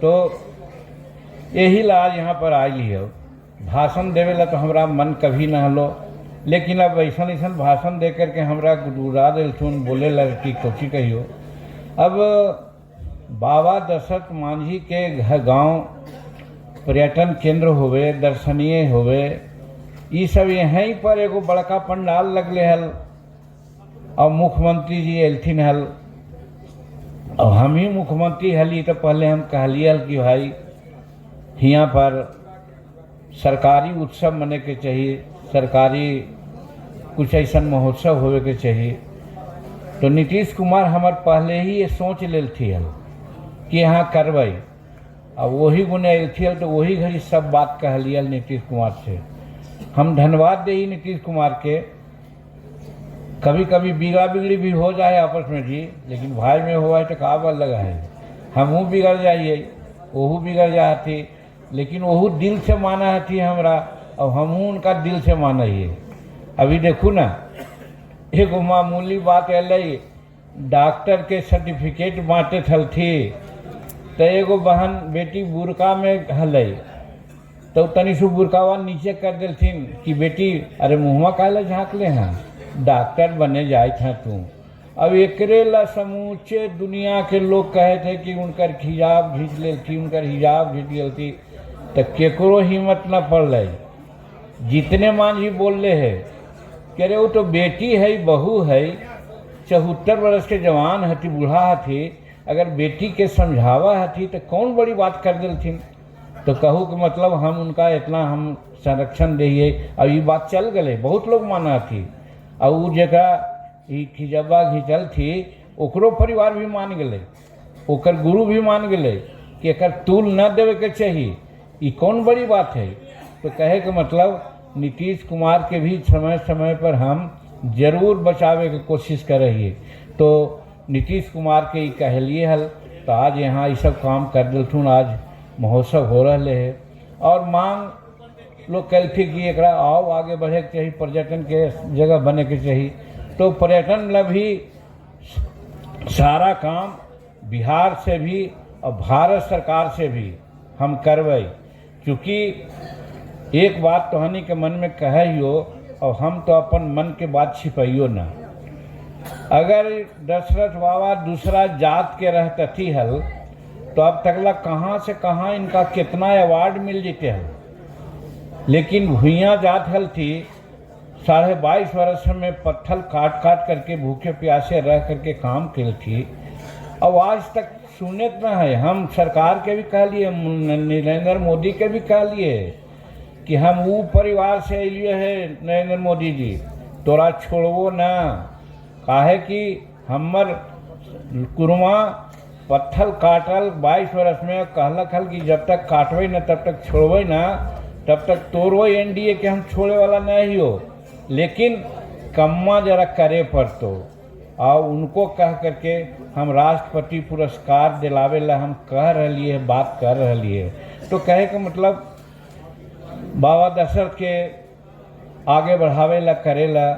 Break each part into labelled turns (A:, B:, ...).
A: तो यही ला आज यहाँ पर आई हो। भाषण देवे ला तो हमरा मन कभी न हलो, लेकिन अब ऐसा ऐसा भाषण दे करके हमरा गुदगुदा दिलथुन, बोले लग कि कोची कहियो। अब बाबा दशरथ मांझी के गांव पर्यटन केंद्र होवे, दर्शनीय होवे, ये सब यहीं पर एगो बड़का पंडाल लगले हल और मुख्यमंत्री जी एलथिन हल। और हम ही मुख्यमंत्री हली तो पहले हम कहलिए हल कि भाई यहाँ पर सरकारी उत्सव मने के चाहिए, सरकारी कुछ ऐसा महोत्सव होवे के चाहिए। तो नीतीश कुमार हमार पहले ही ये सोच लेथी हल कि यहाँ करवाई। अब वही गुने अथी हल तो वही घड़ी सब बात कहलिए नीतीश कुमार से। हम धन्यवाद दे नीतीश कुमार के। कभी कभी बिगड़ा बिगड़ी भी हो जाए आपस में जी, लेकिन भाई में हुआ है तो का बल लगा है। हमहू बिगड़ जाइए, वहू बिगड़ जाती, लेकिन वहू दिल से माना हती हमरा और हमहू उनका दिल से माना ही। अभी देखू ना, एगो मामूली बात अल, डॉक्टर के सर्टिफिकेट बांटे थी तो एगो बहन बेटी बुरका में हल तो तनी सु बुरकावा नीचे कर दिलथिन कि बेटी अरे मुँहमा काहे झाँक ले हैं, डॉक्टर बने जाए था तू। अब एकरे ला समूचे दुनिया के लोग कहे थे कि उनकर हिजाब घींच लेती, उनकर हिजाब घींच लेती, तो केकरो हिम्मत न पड़। जितने मांझी बोल रहे है कह रहे वो तो बेटी है, बहू है, 74 वर्ष के जवान हथी, बूढ़ा हथी, अगर बेटी के समझावा हथी तो कौन बड़ी बात कर दिलथिन। तो कहूँ कि मतलब हम उनका इतना हम संरक्षण दिए। और ये बात चल गए, बहुत लोग माना थी। और वो जगह खिजबा घिंचल थी ओकरो परिवार भी मान गए, ओकर गुरु भी मान गए कि एकर तूल न देवे के चाहिए, ये कौन बड़ी बात है। तो कहे के मतलब नीतीश कुमार के भी समय समय पर हम जरूर बचावे की कोशिश कर रही। तो नीतीश कुमार के ही कहलिए हल तो आज यहाँ ये सब काम कर दिलथुन, आज महोत्सव हो रहे है। और मांग लोग कहते कि एक आओ आगे बढ़े के चाहिए, पर्यटन के जगह बने के चाहिए। तो पर्यटन ला भी सारा काम बिहार से भी और भारत सरकार से भी हम करवाई। क्योंकि एक बात तो हनी के मन में कहियो और हम तो अपन मन के बात छिपाइयो ना। अगर दशरथ बाबा दूसरा जात के रहती हल तो अब तकला कहाँ से कहाँ इनका कितना अवार्ड मिल जीते हल। लेकिन भुइयाँ जात हल थी, 22.5 वर्ष में पत्थर काट काट करके भूखे प्यासे रह करके काम की थी। अब आज तक सुने न है। हम सरकार के भी कह लिए, नरेंद्र मोदी के भी कह लिए कि हम वो परिवार से अलिए है नरेंद्र मोदी जी, तोरा छोड़बो ना। काहे कि हमर कुरमा पत्थर काटल 22 वर्ष में कहलक हल कि जब तक काटवे न तब तक छोड़वे ना, तब तक तोड़ो एनडीए के हम छोड़े वाला नहीं हो। लेकिन कम्मा जरा करे पड़तो। और उनको कह करके हम राष्ट्रपति पुरस्कार दिलावे ला हम कह रही है, बात कर रही है। तो कहे का मतलब बाबा दशरथ के आगे बढ़ावे ला करे ला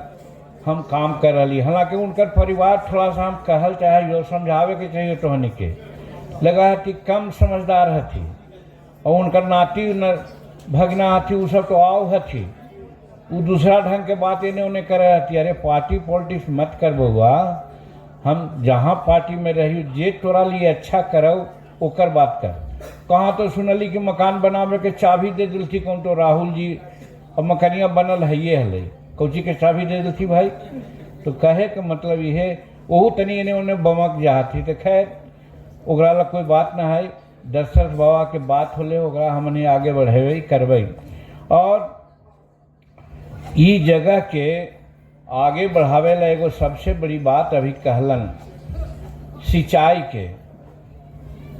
A: हम काम कर रही। हालांकि उनकर परिवार थोड़ा सा हम कहल चाहे समझावे के चाहिए तो हनी के लगा हती कम समझदार हथी। और उनकर नाती भगना हथी वो सब तो आओ हथी, वो दूसरा ढंग के बात इन्हें उन्हें करे हती। अरे पार्टी पॉलिटिक्स मत कर बउआ, हम जहाँ पार्टी में रही जे तोरा लिए अच्छा करो ओकर बात कर। कहाँ तो सुनली कि मकान बनावे के चाबी दे दिल थी कौन तो राहुल जी, और मकानिया बनल है ये हले, कौची के चाबी दे दिल थी भाई। तो कहे के मतलब ये वहू तनी इन्हें उन्हें बमक जाती। तो खैर ओकरा ला कोई बात ना है, दशरथ बाबा के बात होले ओकरा हमने आगे बढ़ेबे करबे। और ई जगह के आगे बढ़ावे ला एगो सबसे बड़ी बात अभी कहलन सिंचाई के।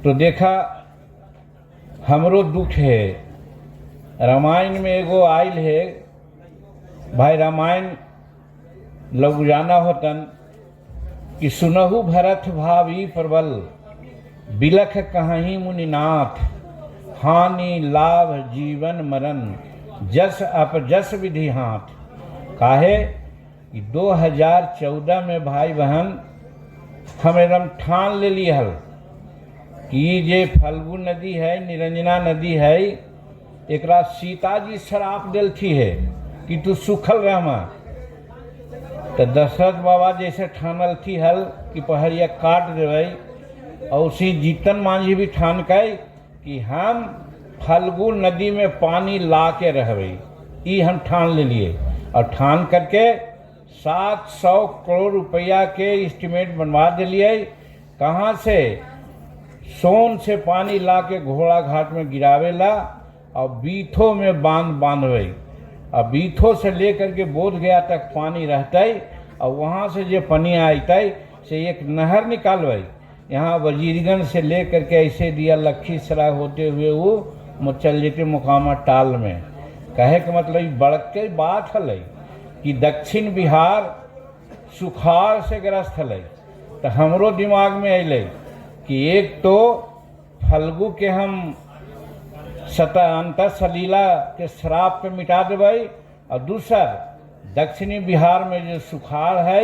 A: तो देखा हमरो दुख है, रामायण में एगो आयल है भाई, रामायण लोग जाना होतन कि सुनहु भरत भावी प्रबल बिलख कहीं मुनिनाथ, हानि लाभ जीवन मरण जस अपजस विधि हाथ। काहे कि 2014 में भाई बहन हम एकदम ठान ले ली हल कि जे फल्गु नदी है, निरंजना नदी है, एकरा सीता जी श्राप दिलथी है कि तू सुखल रहमा। तो दशरथ बाबा जैसे ठानल थी हल कि पहरिया काट देवे, और उसी जीतन मांझी भी ठान के कि हम फल्गु नदी में पानी ला के रहबे, ई हम ठान ले लिए। और ठान करके 700 करोड़ रुपया के एस्टिमेट बनवा दिलिए। कहाँ से? सोन से पानी ला के घोड़ा घाट में गिरावेला और बीथो में बांधवे, और बीथो से लेकर के बोध गया तक पानी रहते, और वहाँ से जो पानी आते से एक नहर निकालवे, यहाँ वजीरगंज से लेकर के ऐसे दिया लखीसराय होते हुए वो चल जेते मुकामा टाल में। कहे के मतलब बड़के बात हल कि दक्षिण बिहार सुखाड़ से ग्रस्त हल। तो हमरो दिमाग में अल कि एक तो फल्गु के हम अंतर सलीला के श्राप पे मिटा देवे, और दूसर दक्षिणी बिहार में जो सुखाड़ है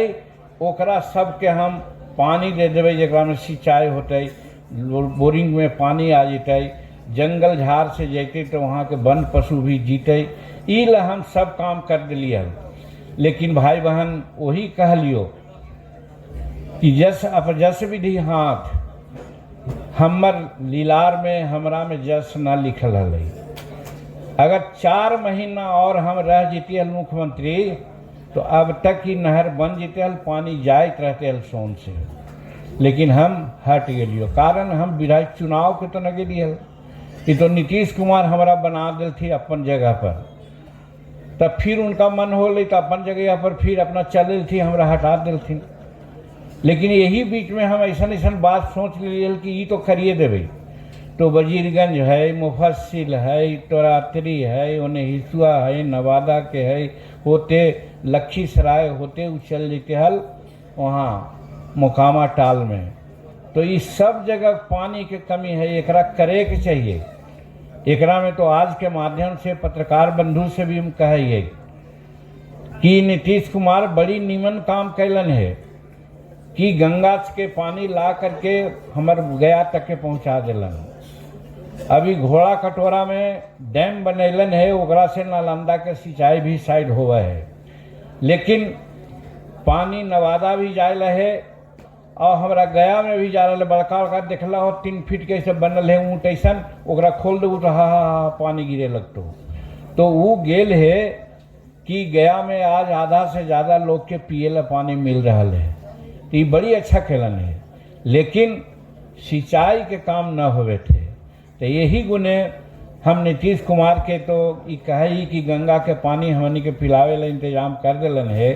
A: ओकरा सबके हम पानी दे देवे, जरा में सिंचाई होते, बोरिंग में पानी आ जते, जंगल झाड़ से जैते तो वहाँ के वन पशु भी जीते। इल हम सब काम कर दिलिए। लेकिन भाई बहन वही कह लियो कि जस अपजस विधि हाथ, हमर लीलार में हमरा में जस न लिखल है। अगर 4 महीना और हम रह जीते हल मुख्यमंत्री तो अब तक ही नहर बन जीते हल, पानी जाइत रहते हल सोन से। लेकिन हम हट गलियो, कारण हम विधायक चुनाव के तो न गेली हल। ये तो नीतीश कुमार हमारा बना दिल थी अपन जगह पर, तब फिर उनका मन हो तो अपन जगह पर फिर अपना चल थी, हमरा हटा दिल थी। लेकिन यही बीच में हम ऐसा बात सोच लिए कि ये तो करिए देवे। तो वजीरगंज है, मुफस्सिल है, तोरातरी है, उन्हें हिसुआ है, नवादा के है, होते लखीसराय होते उछल जेते हल वहाँ मोकामा टाल में। तो इस सब जगह पानी के कमी है, एकरा करे के चाहिए। एकरा में तो आज के माध्यम से पत्रकार बंधु से भी हम कहिए कि नीतीश कुमार बड़ी नीमन काम कैलन है कि गंगा के पानी ला करके हमर गया तक के पहुँचा दिलन। अभी घोड़ा कटोरा में डैम बनैलन है, ओकरा से नालंदा के सिंचाई भी साइड हुआ है। लेकिन पानी नवादा भी जाए है और हमारा गया में भी जा रहा है। बड़का बड़का देखला हो 3 फीट के ऐसे बनल है ऊँट ऐसा, ओकरा खोल देबू तो हा पानी गिरे लगतो। तो वो गेल है कि गया में आज आधा से ज़्यादा लोग के पिए ला पानी मिल रहा है। तो ये बड़ी अच्छा खेलन है, लेकिन सिंचाई के काम न होवे थे। तो यही गुने हम नीतीश कुमार के तो ये कहे कि गंगा के पानी हमनी के पिलावे ला इंतजाम कर दिलन है,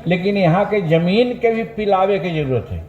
A: लेकिन यहाँ के जमीन के भी पिलावे की जरूरत है।